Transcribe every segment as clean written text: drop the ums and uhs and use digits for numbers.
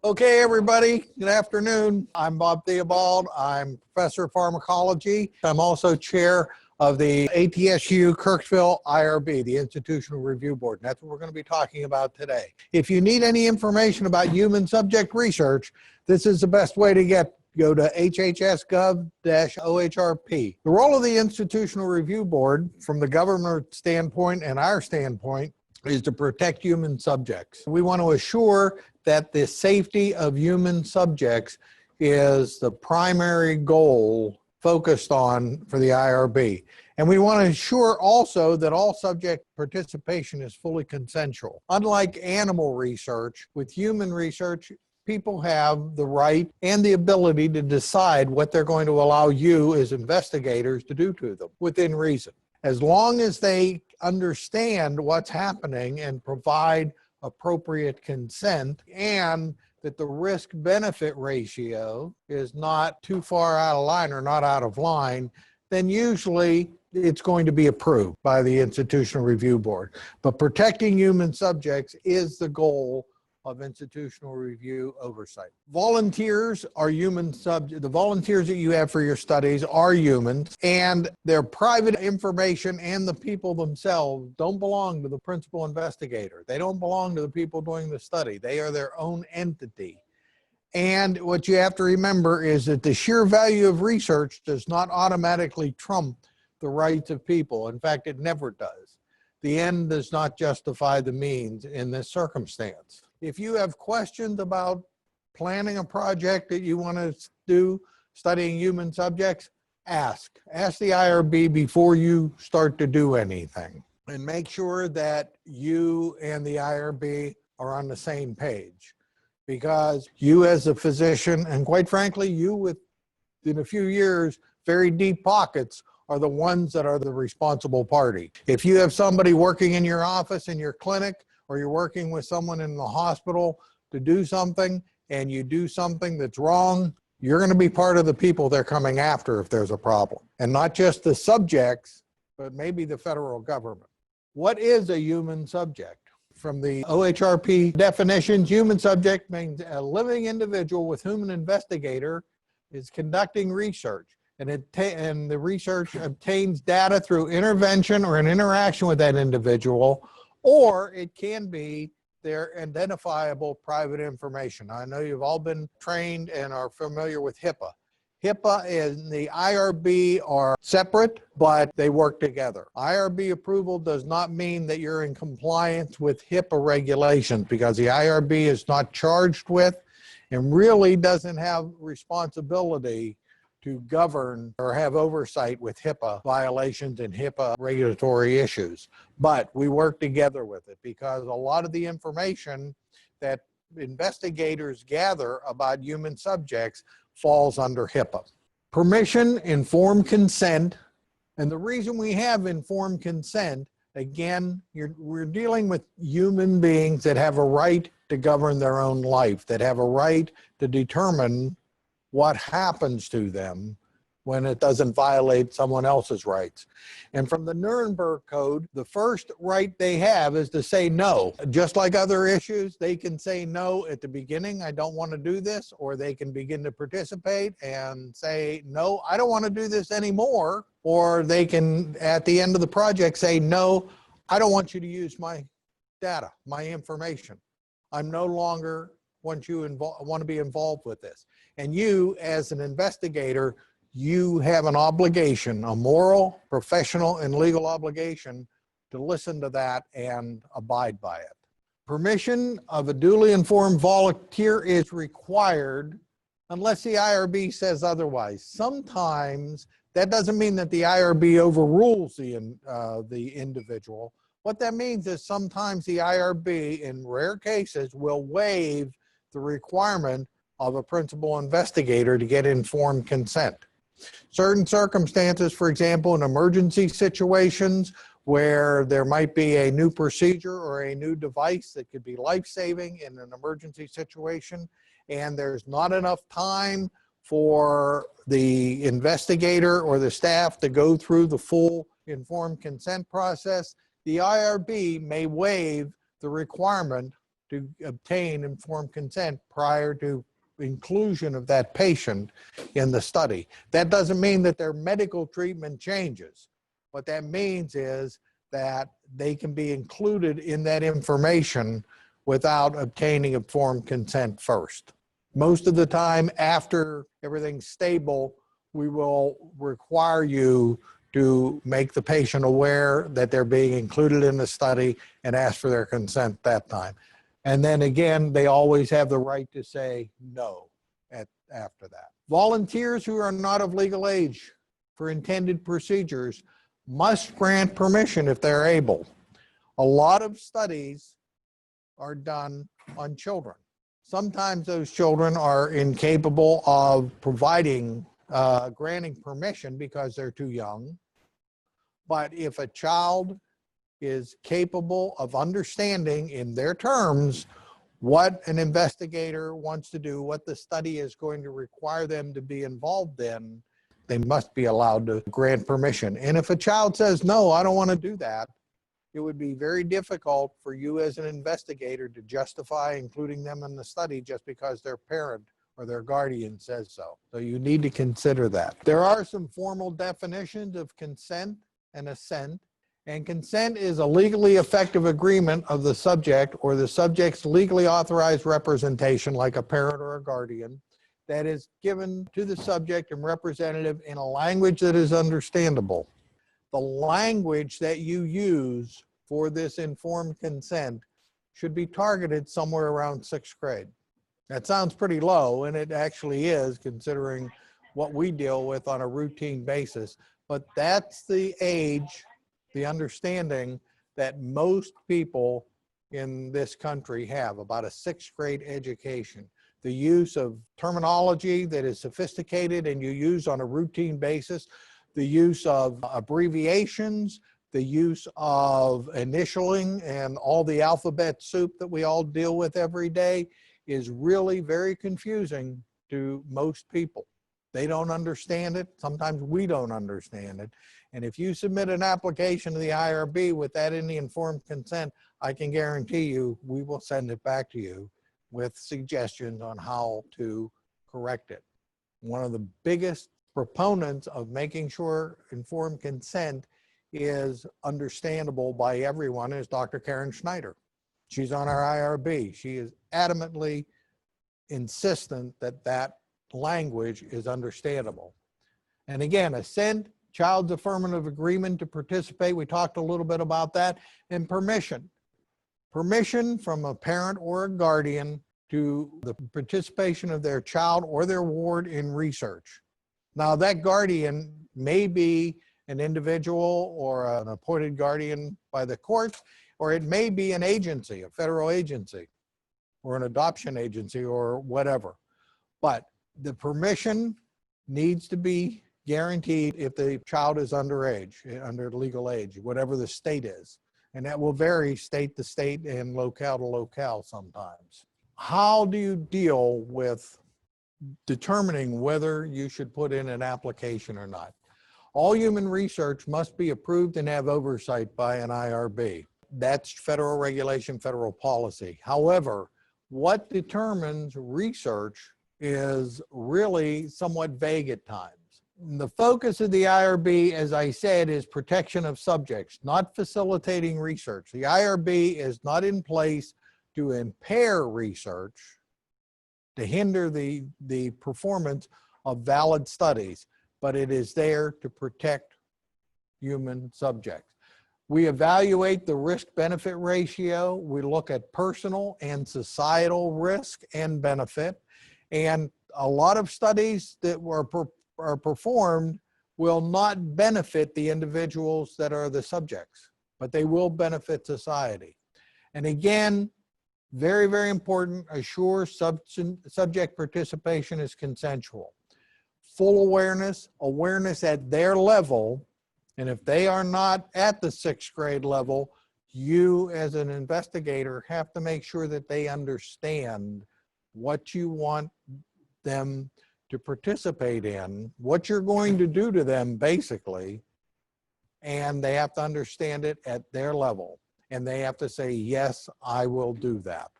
Okay, everybody, good afternoon. I'm Bob Theobald. I'm professor of pharmacology. I'm also chair of the ATSU Kirksville IRB, the Institutional Review Board. And that's what we're going to be talking about today. If you need any information about human subject research, this is the best way to go to hhs.gov-OHRP. The role of the Institutional Review Board from the government standpoint and our standpoint is to protect human subjects. We want to assure that the safety of human subjects is the primary goal focused on for the IRB. And we want to ensure also that all subject participation is fully consensual. Unlike animal research, with human research, people have the right and the ability to decide what they're going to allow you as investigators to do to them within reason. As long as they understand what's happening and provide appropriate consent, and that the risk-benefit ratio is not too far out of line or not out of line, then usually it's going to be approved by the Institutional Review Board. But protecting human subjects is the goal of institutional review oversight. Volunteers are human subjects. The volunteers that you have for your studies are humans, and their private information and the people themselves don't belong to the principal investigator. They don't belong to the people doing the study. They are their own entity. And what you have to remember is that the sheer value of research does not automatically trump the rights of people. In fact, it never does. The end does not justify the means in this circumstance. If you have questions about planning a project that you want to do, studying human subjects, ask the IRB before you start to do anything, and make sure that you and the IRB are on the same page. Because you as a physician, and quite frankly, you with, in a few years, very deep pockets, are the ones that are the responsible party. If you have somebody working in your office, in your clinic, or you're working with someone in the hospital to do something, and you do something that's wrong, you're going to be part of the people they're coming after if there's a problem. And not just the subjects, but maybe the federal government. What is a human subject? From the OHRP definitions, human subject means a living individual with whom an investigator is conducting research. And the research obtains data through intervention or an interaction with that individual, or it can be their identifiable private information. I know you've all been trained and are familiar with HIPAA. HIPAA and the IRB are separate, but they work together. IRB approval does not mean that you're in compliance with HIPAA regulations, because the IRB is not charged with and really doesn't have responsibility to govern or have oversight with HIPAA violations and HIPAA regulatory issues. But we work together with it because a lot of the information that investigators gather about human subjects falls under HIPAA. Permission, informed consent, and the reason we have informed consent, again, we're dealing with human beings that have a right to govern their own life, that have a right to determine what happens to them when it doesn't violate someone else's rights. And from the Nuremberg Code, the first right they have is to say no. Just like other issues, they can say no at the beginning, I don't want to do this, or they can begin to participate and say, no, I don't want to do this anymore. Or they can, at the end of the project, say, no, I don't want you to use my data, my information. I'm no longer want to be involved with this. And you, as an investigator, you have an obligation, a moral, professional, and legal obligation to listen to that and abide by it. Permission of a duly informed volunteer is required unless the IRB says otherwise. Sometimes that doesn't mean that the IRB overrules the individual. What that means is sometimes the IRB, in rare cases, will waive the requirement of a principal investigator to get informed consent. Certain circumstances, for example, in emergency situations where there might be a new procedure or a new device that could be life-saving in an emergency situation, and there's not enough time for the investigator or the staff to go through the full informed consent process, the IRB may waive the requirement to obtain informed consent prior to inclusion of that patient in the study. That doesn't mean that their medical treatment changes. What that means is that they can be included in that information without obtaining informed consent first. Most of the time, after everything's stable, we will require you to make the patient aware that they're being included in the study and ask for their consent that time. And then again, they always have the right to say no after that. Volunteers who are not of legal age for intended procedures must grant permission if they're able. A lot of studies are done on children. Sometimes those children are incapable of providing, granting permission because they're too young. But if a child is capable of understanding in their terms what an investigator wants to do, what the study is going to require them to be involved in, they must be allowed to grant permission. And if a child says, no, I don't want to do that, it would be very difficult for you as an investigator to justify including them in the study just because their parent or their guardian says so. So you need to consider that. There are some formal definitions of consent and assent. And consent is a legally effective agreement of the subject or the subject's legally authorized representation, like a parent or a guardian, that is given to the subject and representative in a language that is understandable. The language that you use for this informed consent should be targeted somewhere around 6th grade. That sounds pretty low, and it actually is, considering what we deal with on a routine basis. But that's the age, the understanding that most people in this country have, about a 6th grade education. The use of terminology that is sophisticated and you use on a routine basis, the use of abbreviations, the use of initialing and all the alphabet soup that we all deal with every day is really very confusing to most people. They don't understand it. Sometimes we don't understand it. And if you submit an application to the IRB with that in the informed consent, I can guarantee you we will send it back to you with suggestions on how to correct it. One of the biggest proponents of making sure informed consent is understandable by everyone is Dr. Karen Schneider. She's on our IRB. She is adamantly insistent that that language is understandable. And again, assent, child's affirmative agreement to participate, we talked a little bit about that, and permission. Permission from a parent or a guardian to the participation of their child or their ward in research. Now that guardian may be an individual or an appointed guardian by the courts, or it may be an agency, a federal agency, or an adoption agency or whatever. But the permission needs to be guaranteed if the child is underage, under legal age, whatever the state is. And that will vary state to state and locale to locale sometimes. How do you deal with determining whether you should put in an application or not? All human research must be approved and have oversight by an IRB. That's federal regulation, federal policy. However, what determines research is really somewhat vague at times. The focus of the IRB, as I said, is protection of subjects, not facilitating research. The IRB is not in place to impair research, to hinder the performance of valid studies, but it is there to protect human subjects. We evaluate the risk-benefit ratio. We look at personal and societal risk and benefit. And a lot of studies that are performed will not benefit the individuals that are the subjects, but they will benefit society. And again, very, very important, assure subject participation is consensual. Full awareness at their level, and if they are not at the 6th grade level, you as an investigator have to make sure that they understand what you want them to participate in, what you're going to do to them basically, and they have to understand it at their level. And they have to say, yes, I will do that.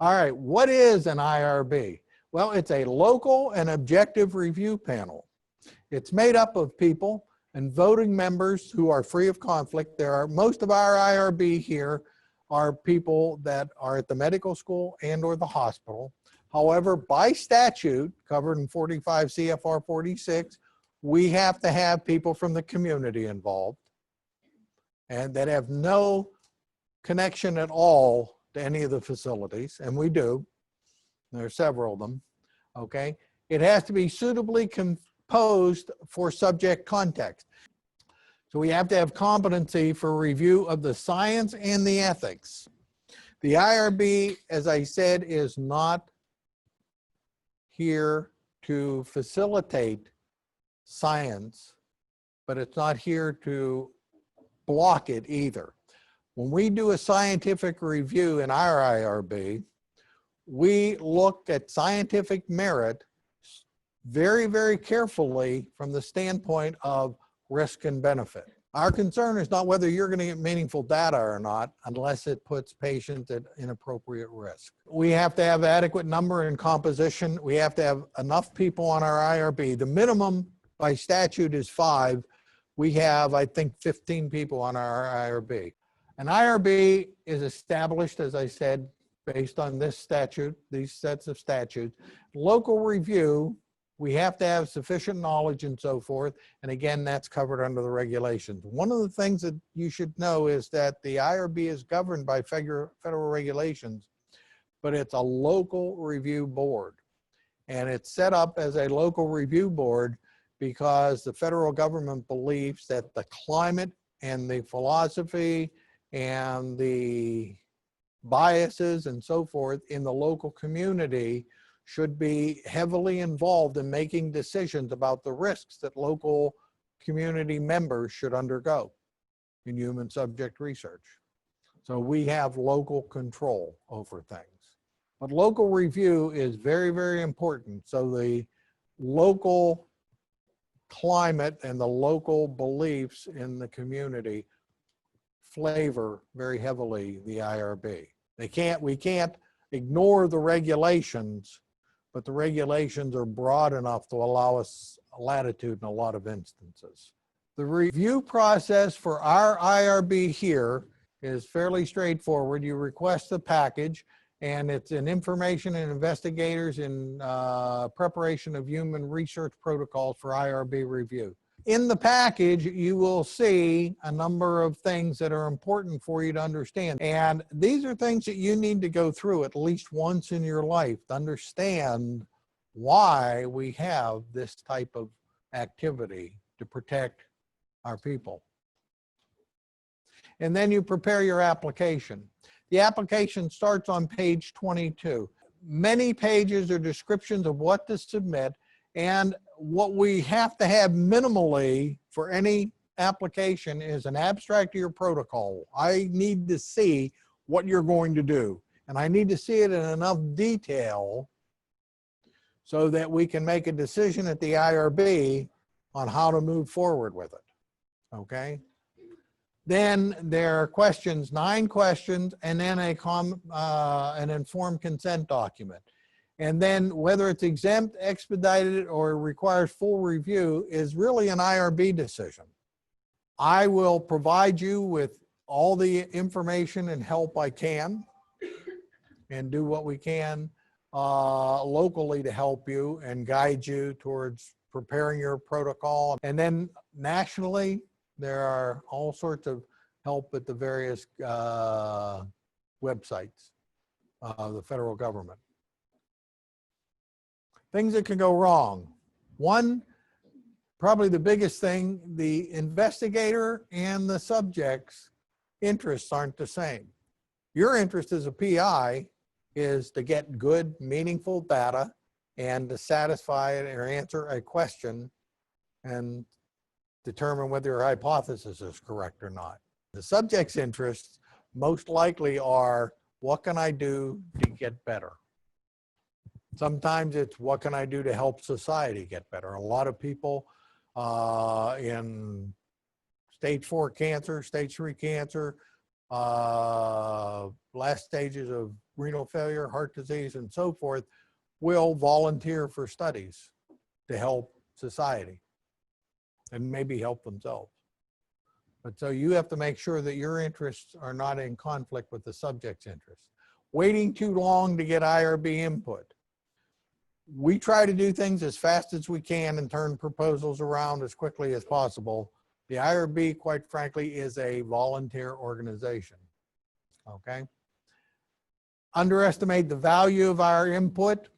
All right, what is an IRB? Well, it's a local and objective review panel. It's made up of people and voting members who are free of conflict. Most of our IRB here are people that are at the medical school and or the hospital. However, by statute, covered in 45 CFR 46, we have to have people from the community involved and that have no connection at all to any of the facilities, and we do. There are several of them, okay? It has to be suitably composed for subject context. So we have to have competency for review of the science and the ethics. The IRB, as I said, is not here to facilitate science, but it's not here to block it either. When we do a scientific review in our IRB, we look at scientific merit very, very carefully from the standpoint of risk and benefit. Our concern is not whether you're going to get meaningful data or not, unless it puts patients at inappropriate risk. We have to have adequate number and composition. We have to have enough people on our IRB. The minimum by statute is 5. We have, I think, 15 people on our IRB. An IRB is established, as I said, based on this statute, these sets of statutes. Local review, we have to have sufficient knowledge and so forth. And again, that's covered under the regulations. One of the things that you should know is that the IRB is governed by federal regulations, but it's a local review board. And it's set up as a local review board because the federal government believes that the climate and the philosophy and the biases and so forth in the local community should be heavily involved in making decisions about the risks that local community members should undergo in human subject research. So we have local control over things. But local review is very, very important. So the local climate and the local beliefs in the community flavor very heavily the IRB. We can't ignore the regulations, but the regulations are broad enough to allow us latitude in a lot of instances. The review process for our IRB here is fairly straightforward. You request the package, and it's an information and investigators in preparation of human research protocols for IRB review. In the package, you will see a number of things that are important for you to understand. And these are things that you need to go through at least once in your life to understand why we have this type of activity to protect our people. And then you prepare your application. The application starts on page 22. Many pages are descriptions of what to submit, and what we have to have minimally for any application is an abstract of your protocol. I need to see what you're going to do, and I need to see it in enough detail so that we can make a decision at the IRB on how to move forward with it, okay? Then there are questions, 9 questions, and then an informed consent document. And then whether it's exempt, expedited, or requires full review is really an IRB decision. I will provide you with all the information and help I can and do what we can locally to help you and guide you towards preparing your protocol. And then nationally, there are all sorts of help at the various websites of the federal government. Things that can go wrong. One, probably the biggest thing, the investigator and the subject's interests aren't the same. Your interest as a PI is to get good, meaningful data and to satisfy or answer a question and determine whether your hypothesis is correct or not. The subject's interests most likely are, what can I do to get better? Sometimes it's, what can I do to help society get better? A lot of people in stage 4 cancer, stage 3 cancer, last stages of renal failure, heart disease, and so forth, will volunteer for studies to help society and maybe help themselves. But so you have to make sure that your interests are not in conflict with the subject's interests. Waiting too long to get IRB input. We try to do things as fast as we can and turn proposals around as quickly as possible. The IRB, quite frankly, is a volunteer organization, okay? Underestimate the value of our input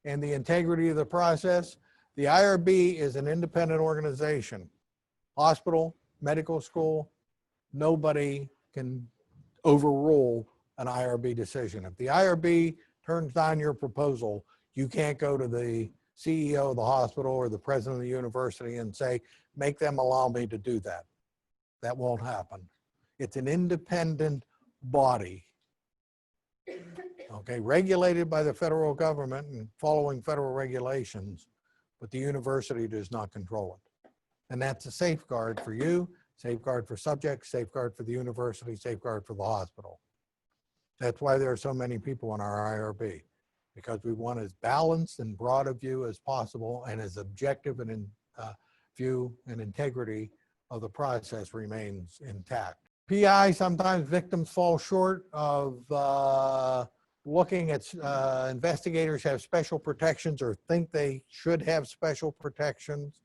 and the integrity of the process. The IRB is an independent organization. Hospital, medical school, nobody can overrule an IRB decision. If the IRB turns down your proposal, you can't go to the CEO of the hospital or the president of the university and say, make them allow me to do that. That won't happen. It's an independent body, okay, regulated by the federal government and following federal regulations, but the university does not control it. And that's a safeguard for you, safeguard for subjects, safeguard for the university, safeguard for the hospital. That's why there are so many people in our IRB, because we want as balanced and broad a view as possible and as objective and view and integrity of the process remains intact. PI, sometimes victims fall short of looking at investigators have special protections or think they should have special protections.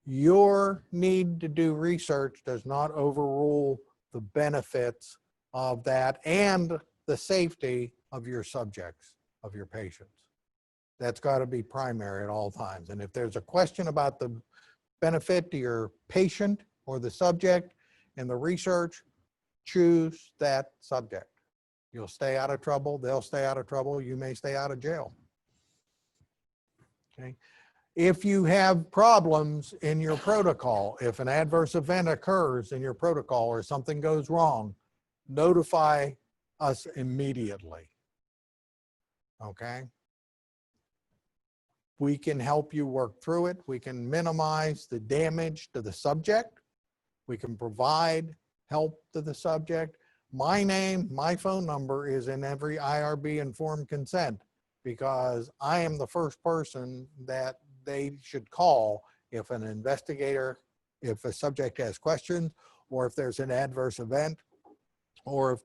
Your need to do research does not overrule the benefits of that and the safety of your subjects, of your patients. That's got to be primary at all times. And if there's a question about the benefit to your patient or the subject in the research, choose that subject. You'll stay out of trouble. They'll stay out of trouble. You may stay out of jail. Okay. If you have problems in your protocol, if an adverse event occurs in your protocol or something goes wrong, notify us immediately. Okay. We can help you work through it. We can minimize the damage to the subject. We can provide help to the subject. My name, my phone number is in every IRB informed consent because I am the first person that they should call if an investigator, if a subject has questions, or if there's an adverse event, or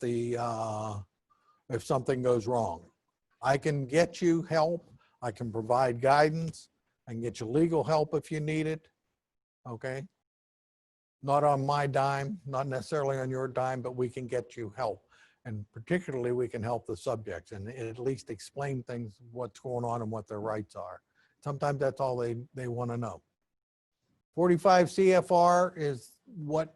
if something goes wrong. I can get you help. I can provide guidance. I can get you legal help if you need it. Okay. Not on my dime, not necessarily on your dime, but we can get you help. And particularly we can help the subjects and at least explain things, what's going on and what their rights are. Sometimes that's all they want to know. 45 CFR is what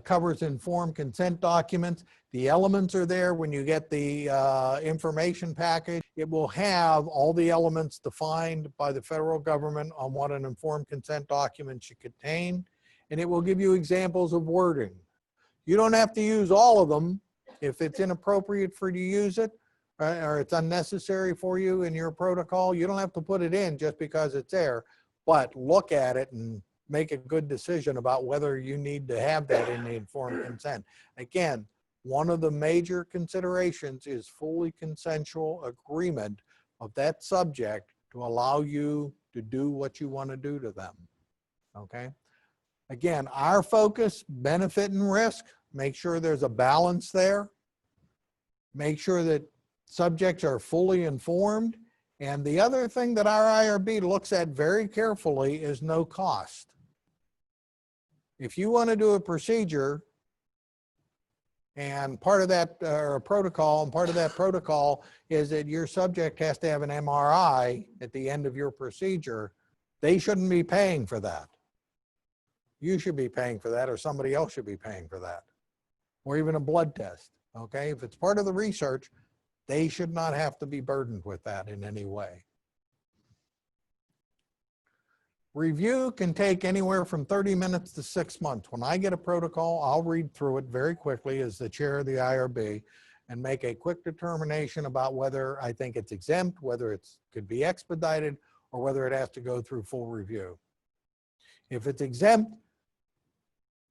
covers informed consent documents. The elements are there when you get the information package. It will have all the elements defined by the federal government on what an informed consent document should contain. And it will give you examples of wording. You don't have to use all of them. If it's inappropriate for you to use it, or it's unnecessary for you in your protocol, you don't have to put it in just because it's there, but look at it and make a good decision about whether you need to have that in the informed consent. Again, one of the major considerations is fully consensual agreement of that subject to allow you to do what you want to do to them, okay? Again, our focus, benefit and risk, make sure there's a balance there. Make sure that subjects are fully informed. And the other thing that our IRB looks at very carefully is no cost. If you want to do a procedure and part of that protocol, and part of that protocol is that your subject has to have an MRI at the end of your procedure, they shouldn't be paying for that. You should be paying for that, or somebody else should be paying for that, or even a blood test, okay? If it's part of the research, they should not have to be burdened with that in any way. Review can take anywhere from 30 minutes to 6 months. When I get a protocol, I'll read through it very quickly as the chair of the IRB and make a quick determination about whether I think it's exempt, whether it could be expedited, or whether it has to go through full review. If it's exempt,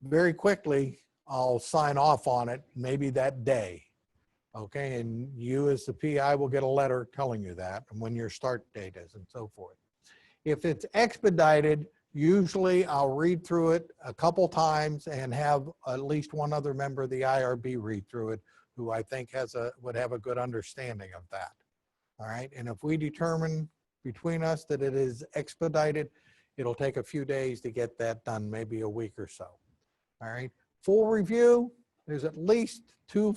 very quickly, I'll sign off on it, maybe that day. Okay, and you as the PI will get a letter telling you that and when your start date is and so forth. If it's expedited, usually I'll read through it a couple times and have at least one other member of the IRB read through it who I think would have a good understanding of that. All right, and if we determine between us that it is expedited, it'll take a few days to get that done, maybe a week or so. All right, full review, there's at least two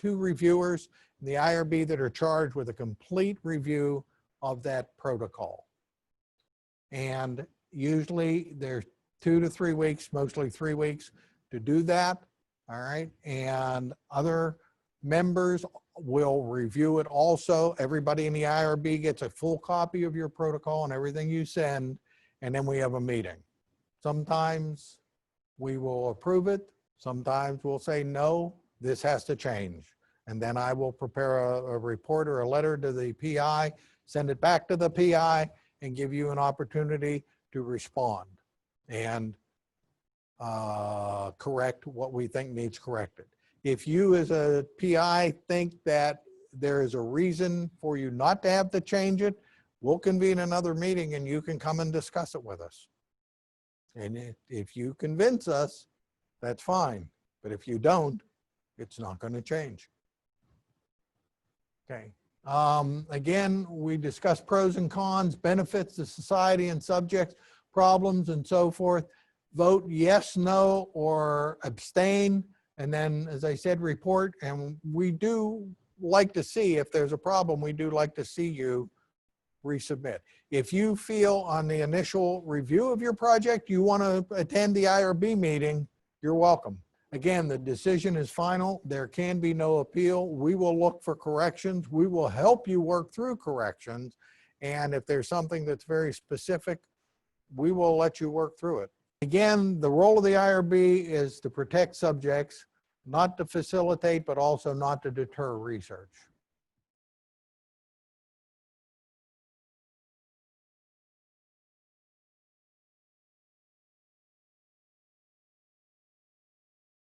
reviewers in the IRB that are charged with a complete review of that protocol. And usually they're 2 to 3 weeks, mostly 3 weeks to do that. All right, and other members will review it also. Everybody in the IRB gets a full copy of your protocol and everything you send, and then we have a meeting. Sometimes we will approve it. Sometimes we'll say, no, this has to change. And then I will prepare a report or a letter to the PI, send it back to the PI, and give you an opportunity to respond and correct what we think needs corrected. If you as a PI think that there is a reason for you not to have to change it, we'll convene another meeting and you can come and discuss it with us. And if you convince us, that's fine. But if you don't, it's not going to change. Okay. Again, we discussed pros and cons, benefits to society and subjects, problems and so forth. Vote yes, no, or abstain. And then, as I said, report. And we do like to see, if there's a problem, we do like to see you resubmit. If you feel on the initial review of your project, you want to attend the IRB meeting, you're welcome. Again, the decision is final. There can be no appeal. We will look for corrections. We will help you work through corrections. And if there's something that's very specific, we will let you work through it. Again, the role of the IRB is to protect subjects, not to facilitate, but also not to deter research.